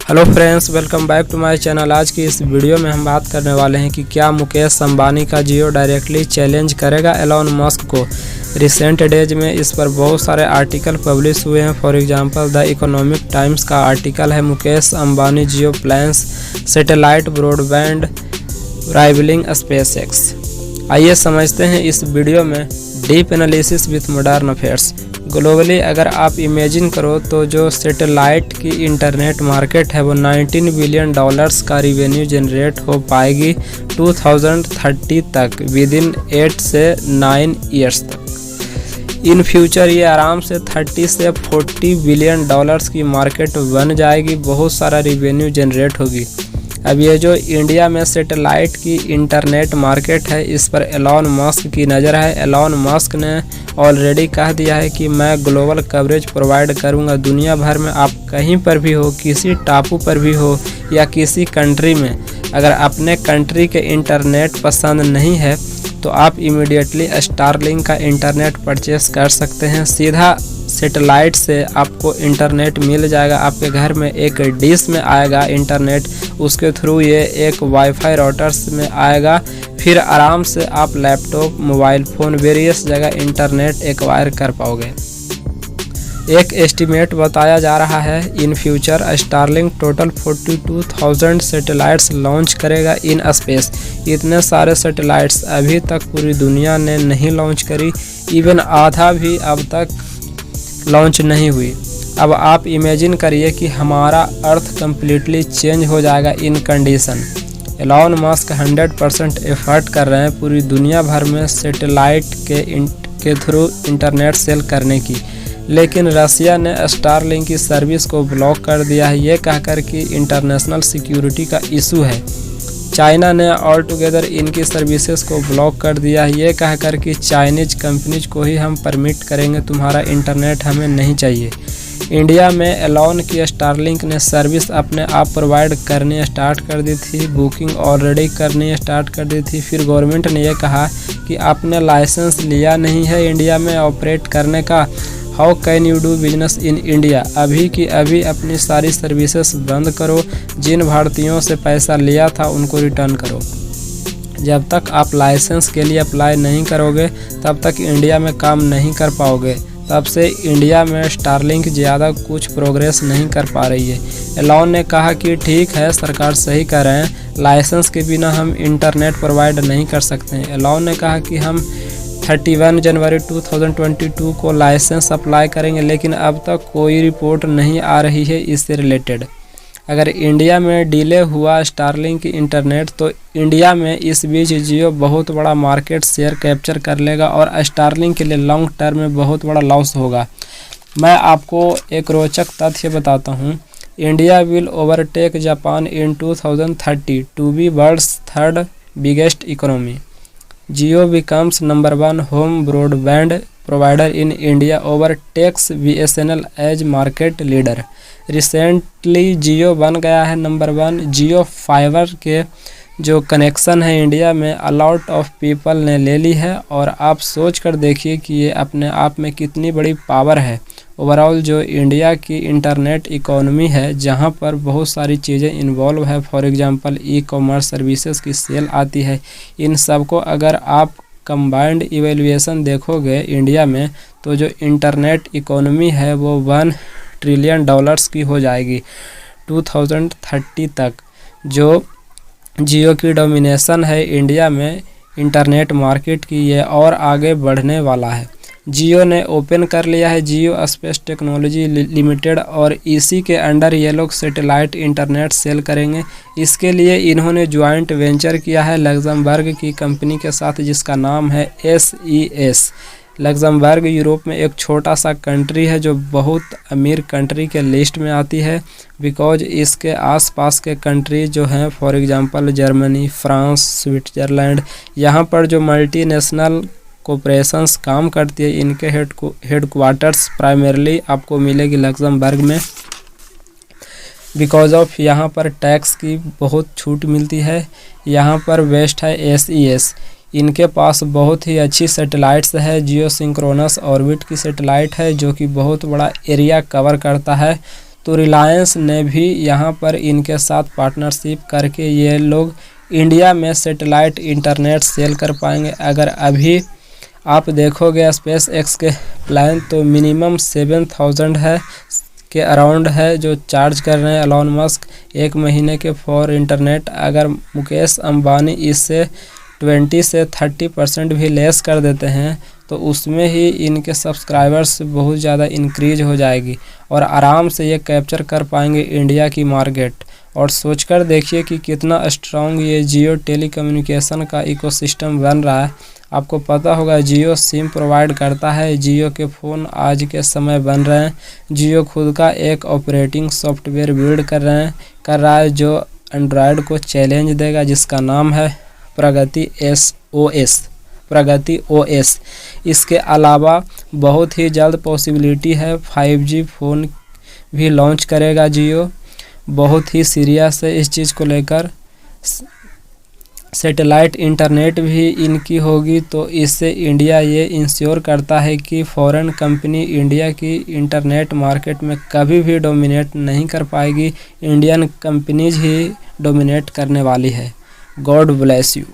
Hello friends, welcome back to my channel. आज की इस वीडियो में हम बात करने वाले हैं कि क्या मुकेश अंबानी का जियो डायरेक्टली चैलेंज करेगा एलॉन मस्क को। रिसेंट डेज में इस पर बहुत सारे आर्टिकल पब्लिश हुए हैं। For example the economic times का आर्टिकल है मुकेश अंबानी जियो प्लान्स सैटेलाइट ब्रॉडबैंड राइवलिंग स्पेसएक्स। आइए समझते हैं इस वीडियो में deep analysis with modern affairs. Globally अगर आप इमेजिन करो तो जो सैटेलाइट की इंटरनेट मार्केट है वो 19 बिलियन डॉलर्स का रिवेन्यू जनरेट हो पाएगी 2030 तक, विद इन 8 से 9 ईयर्स तक। इन फ्यूचर ये आराम से 30 से 40 बिलियन डॉलर्स की मार्केट बन जाएगी, बहुत सारा रिवेन्यू जनरेट होगी। अब ये जो इंडिया में सैटेलाइट की इंटरनेट मार्केट है, इस पर एलॉन मस्क की नज़र है। एलॉन मस्क ने ऑलरेडी कह दिया है कि मैं ग्लोबल कवरेज प्रोवाइड करूंगा। दुनिया भर में आप कहीं पर भी हो, किसी टापू पर भी हो या किसी कंट्री में, अगर अपने कंट्री के इंटरनेट पसंद नहीं है तो आप इमीडिएटली स्टारलिंक का इंटरनेट परचेस कर सकते हैं। सीधा सैटेलाइट से आपको इंटरनेट मिल जाएगा, आपके घर में एक डिश में आएगा इंटरनेट, उसके थ्रू ये एक वाईफाई राउटर्स में आएगा, फिर आराम से आप लैपटॉप, मोबाइल फ़ोन, वेरियस जगह इंटरनेट एक्वायर कर पाओगे। एक एस्टिमेट बताया जा रहा है in future Starlink total 42,000 satellites launch करेगा इन स्पेस। इतने सारे सैटेलाइट्स अभी तक पूरी दुनिया ने नहीं लॉन्च करी, इवन आधा भी अब तक लॉन्च नहीं हुई। अब आप इमेजिन करिए कि हमारा अर्थ कम्प्लीटली चेंज हो जाएगा इन कंडीशन। एलॉन मस्क 100% एफर्ट कर रहे हैं पूरी दुनिया भर में सैटेलाइट के थ्रू इंटरनेट सेल करने की, लेकिन रसिया ने स्टारलिंक की सर्विस को ब्लॉक कर दिया है, ये कहकर कि इंटरनेशनल सिक्योरिटी का इशू है। चाइना ने ऑल टुगेदर इनकी सर्विसेज को ब्लॉक कर दिया है, ये कहकर कि चाइनीज कंपनीज को ही हम परमिट करेंगे, तुम्हारा इंटरनेट हमें नहीं चाहिए। इंडिया में एलॉन की स्टारलिंक ने सर्विस अपने आप प्रोवाइड करनी स्टार्ट कर दी थी, बुकिंग ऑलरेडी करनी स्टार्ट कर दी थी। फिर गवर्नमेंट ने यह कहा कि आपने लाइसेंस लिया नहीं है इंडिया में ऑपरेट करने का, how can you do business in India. अभी की अभी अपनी सारी सर्विसेज बंद करो, जिन भारतीयों से पैसा लिया था उनको रिटर्न करो। जब तक आप लाइसेंस के लिए अप्लाई नहीं करोगे तब तक इंडिया में काम नहीं कर पाओगे। तब से इंडिया में स्टारलिंक ज़्यादा कुछ प्रोग्रेस नहीं कर पा रही है। एलॉन ने कहा कि ठीक है, सरकार सही कह रहे हैं, लाइसेंस के बिना हम इंटरनेट प्रोवाइड नहीं कर सकते हैं। एलॉन ने कहा कि हम 31 जनवरी 2022 को लाइसेंस अप्लाई करेंगे, लेकिन अब तक कोई रिपोर्ट नहीं आ रही है इससे रिलेटेड। अगर इंडिया में डिले हुआ स्टारलिंक की इंटरनेट तो इंडिया में इस बीच जियो बहुत बड़ा मार्केट शेयर कैप्चर कर लेगा और स्टारलिंक के लिए लॉन्ग टर्म में बहुत बड़ा लॉस होगा। मैं आपको एक रोचक तथ्य बताता हूँ। India will overtake Japan in 2030 to be world's third biggest economy. Jio becomes number 1 home broadband provider in India, overtakes BSNL as market leader. Recently Jio बन गया है नंबर 1। Jio फाइबर के जो कनेक्शन है इंडिया में a lot of people ने ले ली है, और आप सोच कर देखिए कि ये अपने आप में कितनी बड़ी पावर है। ओवरऑल जो इंडिया की इंटरनेट इकोनॉमी है, जहाँ पर बहुत सारी चीज़ें इन्वॉल्व है, for example e commerce services की सेल आती है, इन सब को अगर आप कंबाइंड इवेल्युएशन देखोगे इंडिया में तो जो इंटरनेट इकोनॉमी है वो 1 ट्रिलियन डॉलर्स की हो जाएगी 2030 तक। जो जियो की डोमिनेशन है इंडिया में इंटरनेट मार्केट की, ये और आगे बढ़ने वाला है। जियो ने ओपन कर लिया है जियो स्पेस टेक्नोलॉजी लिमिटेड, और इसी के अंडर ये लोग सैटेलाइट इंटरनेट सेल करेंगे। इसके लिए इन्होंने ज्वाइंट वेंचर किया है लग्जमबर्ग की कंपनी के साथ, जिसका नाम है SES। लग्जमबर्ग यूरोप में एक छोटा सा कंट्री है जो बहुत अमीर कंट्री के लिस्ट में आती है, बिकॉज इसके आसपास के कंट्री जो हैं, for example Germany, France, Switzerland, यहाँ पर जो मल्टीनेशनल कॉरपोरेशंस काम करती है, इनके हेडक्वार्टर्स प्राइमरली आपको मिलेगी लग्जमबर्ग में। बिकॉज ऑफ यहाँ पर टैक्स की बहुत छूट मिलती है। यहाँ पर वेस्ट है SES, इनके पास बहुत ही अच्छी सैटेलाइट्स है। जियो सिंक्रोनस ऑर्बिट की सैटेलाइट है जो कि बहुत बड़ा एरिया कवर करता है। तो रिलायंस ने भी यहाँ पर इनके साथ पार्टनरशिप करके ये लोग इंडिया में सैटेलाइट इंटरनेट सेल कर पाएंगे। अगर अभी आप देखोगे स्पेस एक्स के प्लान तो मिनिमम 7000 है के अराउंड है जो चार्ज कर रहे हैं एलोन मस्क एक महीने के फॉर इंटरनेट। अगर मुकेश अंबानी इससे 20 से 30% भी लेस कर देते हैं तो उसमें ही इनके सब्सक्राइबर्स बहुत ज़्यादा इंक्रीज हो जाएगी और आराम से ये कैप्चर कर पाएंगे इंडिया की मार्केट। और सोचकर देखिए कि कितना स्ट्रॉन्ग ये जियो टेलीकम्युनिकेशन का इकोसिस्टम बन रहा है। आपको पता होगा जियो सिम प्रोवाइड करता है, जियो के फ़ोन आज के समय बन रहे हैं। जियो खुद का एक ऑपरेटिंग सॉफ्टवेयर बिल्ड कर रहा है जो एंड्रॉयड को चैलेंज देगा, जिसका नाम है प्रगति OS। इसके अलावा बहुत ही जल्द पॉसिबिलिटी है 5G फ़ोन भी लॉन्च करेगा जियो। बहुत ही सीरियस है इस चीज़ को लेकर। सैटेलाइट इंटरनेट भी इनकी होगी तो इससे इंडिया ये इंश्योर करता है कि फॉरेन कंपनी इंडिया की इंटरनेट मार्केट में कभी भी डोमिनेट नहीं कर पाएगी। इंडियन कंपनीज ही डोमिनेट करने वाली है। God bless you.